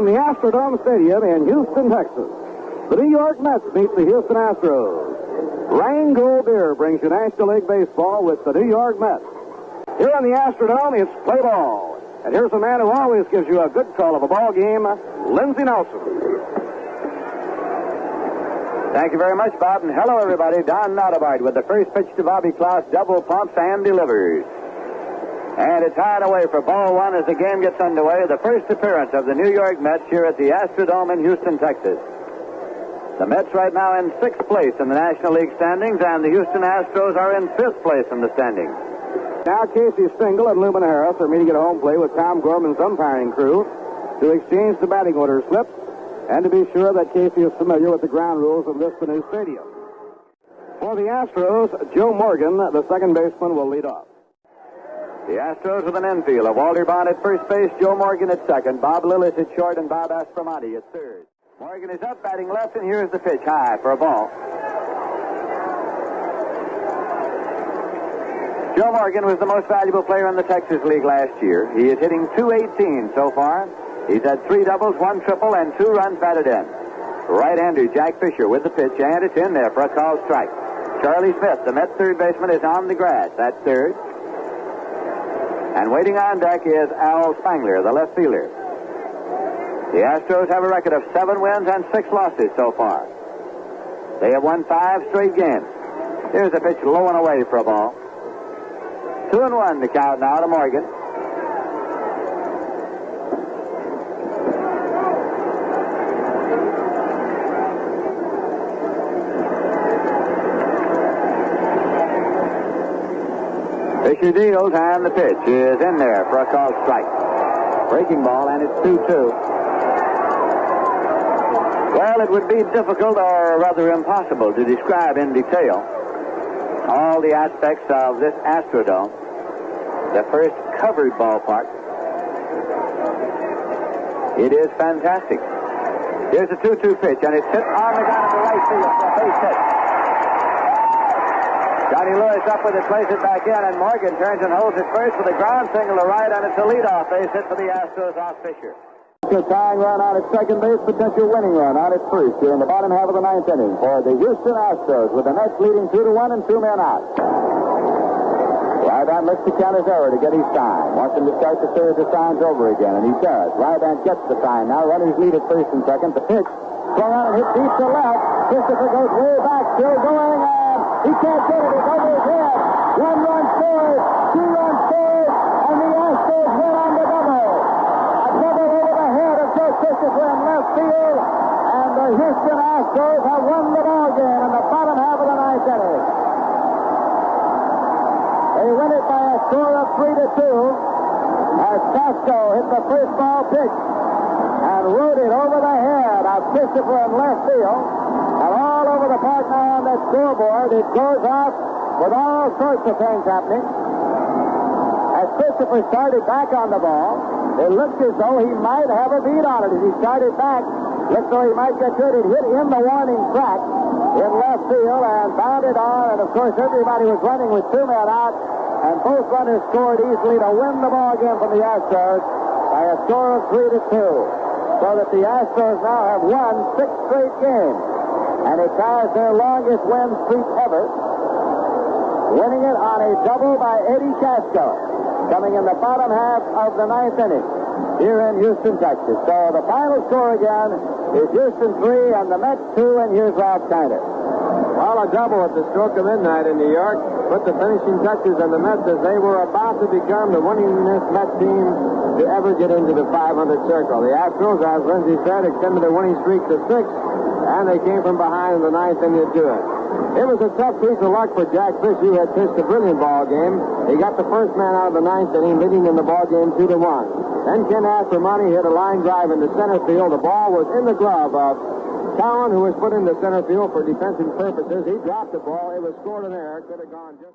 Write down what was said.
From the Astrodome Stadium in Houston, Texas, the New York Mets meet the Houston Astros. Rheingold beer brings you National League Baseball with the New York Mets. Here on the Astrodome, it's play ball. And here's a man who always gives you a good call of a ball game, Lindsey Nelson. Thank you very much, Bob, and hello, everybody. Don Notabart with the first pitch to Bobby Klaus, double pumps and delivers. And it's high and away for ball one as the game gets underway. The first appearance of the New York Mets here at the Astrodome in Houston, Texas. The Mets right now in 6th place in the National League standings, and the Houston Astros are in 5th place in the standings. Now Casey Stengel and Lubin Harris are meeting at home plate with Tom Gorman's umpiring crew to exchange the batting order slips and to be sure that Casey is familiar with the ground rules of this new stadium. For the Astros, Joe Morgan, the second baseman, will lead off. The Astros with an infield of Walter Bond at first base, Joe Morgan at second, Bob Lillis at short, and Bob Aspromonte at third. Morgan is up, batting left, and here's the pitch, high for a ball. Joe Morgan was the most valuable player in the Texas League last year. He is hitting .218 so far. He's had 3 doubles, 1 triple, and 2 runs batted in. Right-hander Jack Fisher with the pitch, and it's in there for a called strike. Charlie Smith, the Mets third baseman, is on the grass. That's third. And waiting on deck is Al Spangler, the left fielder. The Astros have a record of 7 wins and 6 losses so far. They have won 5 straight games. Here's a pitch low and away for a ball. 2-1 the count now to Morgan. Fisher deals, and the pitch is in there for a called strike. Breaking ball, and it's 2-2. Well, it would be difficult, or rather impossible, to describe in detail all the aspects of this Astrodome, the first covered ballpark. It is fantastic. Here's a 2-2 pitch, and it's hit on the ground to right field for a base hit. Johnny Lewis up with it, plays it back in, and Morgan turns and holds it first with a ground single to right, and it's a leadoff base hit for the Astros off Fisher. A tying run out at second base, potential winning run out at first here in the bottom half of the 9th inning for the Houston Astros, with the Mets leading 2-1 and 2 men out. Ryban looks to count his error to get his sign. Wants him to start the series of signs over again, and he does. Ryban gets the sign. Now runners lead at first and second. The pitch swung out and hit deep to left. Christopher goes way back, still going, and he can't get it. It's over his head. 1 run forward, 2 runs forward, and the Astros win on the double. A double over the head of Joe Christopher in left field, and the Houston Astros have won the ball game in the bottom half of the 9th inning. They win it by a score of 3-2 as Pasco hit the first ball pitch and rode it over the head of Christopher in left field. And all over the park now on that scoreboard, it goes off with all sorts of things happening. As Christopher started back on the ball, it looked as though he might have a beat on it. As he started back, looked as though he might get good. It hit in the warning track in left field and bounded on. And, of course, everybody was running with 2 men out. And both runners scored easily to win the ball game from the Astros by a score of 3-2. So that the Astros now have won 6 straight games. And it ties their longest win streak ever, winning it on a double by Eddie Casco, coming in the bottom half of the 9th inning here in Houston, Texas. So the final score again is Houston 3 and the Mets 2, and here's Ralph Kiner. Well, a double at the stroke of midnight in New York put the finishing touches on the Mets as they were about to become the winningest Mets team to ever get into the 500 circle. The Astros, as Lindsey said, extended their winning streak to 6, and they came from behind in the 9th inning to do it. It was a tough piece of luck for Jack Fisher, who had pitched a brilliant ball game. He got the first man out of the 9th inning, leading in the ball game 2-1. Then Ken Aspromonte hit a line drive into center field. The ball was in the glove of Cowan, who was put into center field for defensive purposes. He dropped the ball. It was scored in there. Could have gone just...